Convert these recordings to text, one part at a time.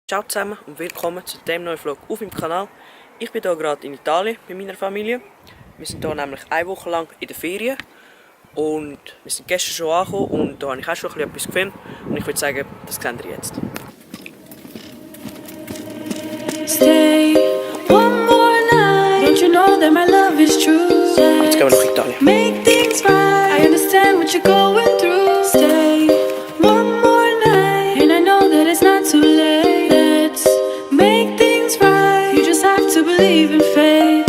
Ciao zusammen und willkommen zu dem neuen Vlog auf meinem Kanal. Ich bin hier gerade in Italien mit meiner Familie. Wir sind hier nämlich eine Woche lang in der Ferien und wir sind gestern schon angekommen und da habe ich auch schon etwas gefilmt und ich würde sagen, das seht ihr jetzt. Stay one more night. Don't you know that my love is true? Jetzt gehen wir nach Italien. Make things right. I understand what you're going through. Stay one more night, and I know that it's not too late. Let's make things right. You just have to believe in fate.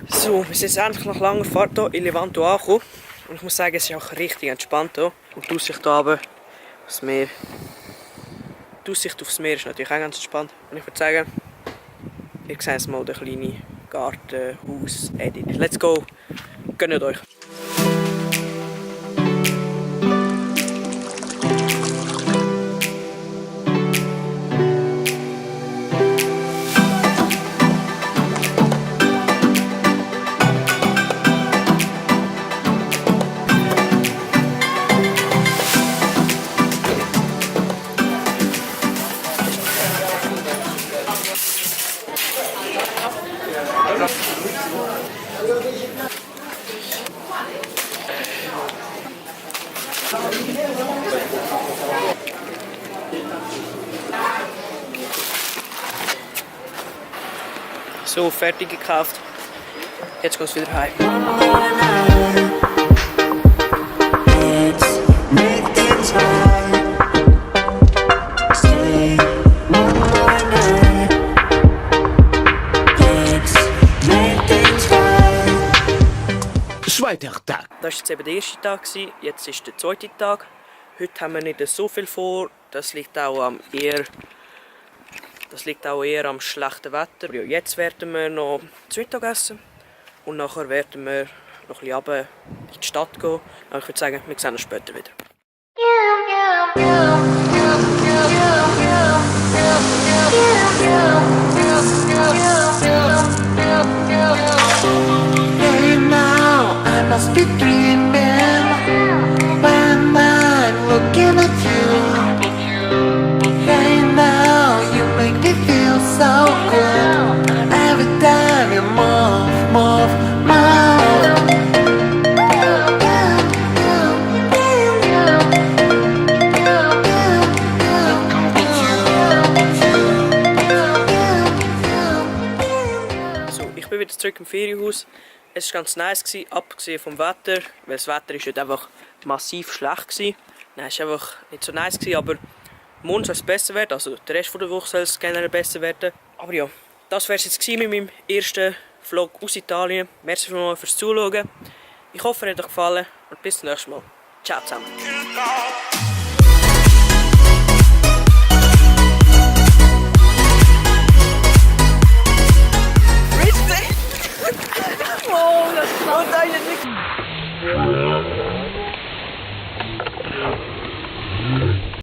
So, wir sind jetzt endlich nach langer Fahrt hier in Levanto angekommen. Und ich muss sagen, es ist auch richtig entspannt hier. Und die Aussicht hier oben aufs Meer. Die Aussicht aufs Meer ist natürlich auch ganz entspannt. Und ich würde sagen, ihr seht jetzt mal den kleinen Garten, Haus, Edit. Let's go, gönnt euch! So, fertig gekauft. Jetzt geht es wieder heim. Zweiter Tag. Das war jetzt eben der erste Tag, jetzt ist der zweite Tag. Heute haben wir nicht so viel vor, das liegt auch eher am schlechten Wetter. Ja, jetzt werden wir noch zu Mittag essen und nachher werden wir noch ein bisschen runter in die Stadt gehen. Aber ich würde sagen, wir sehen uns später wieder. Hey now, I must be dreaming when I'm looking at you. Hey now, you make me feel so good. Every time you move, move. So, ich bin wieder zurück im Ferienhaus. Es war ganz nice, abgesehen vom Wetter, weil das Wetter ist heute einfach massiv schlecht war. Nein, es war einfach nicht so nice, aber morgen soll es besser werden, also der Rest der Woche soll es generell besser werden. Aber ja, das war es jetzt mit meinem ersten Vlog aus Italien. Merci vielmals fürs Zuschauen. Ich hoffe, es hat euch gefallen und bis zum nächsten Mal. Ciao zusammen.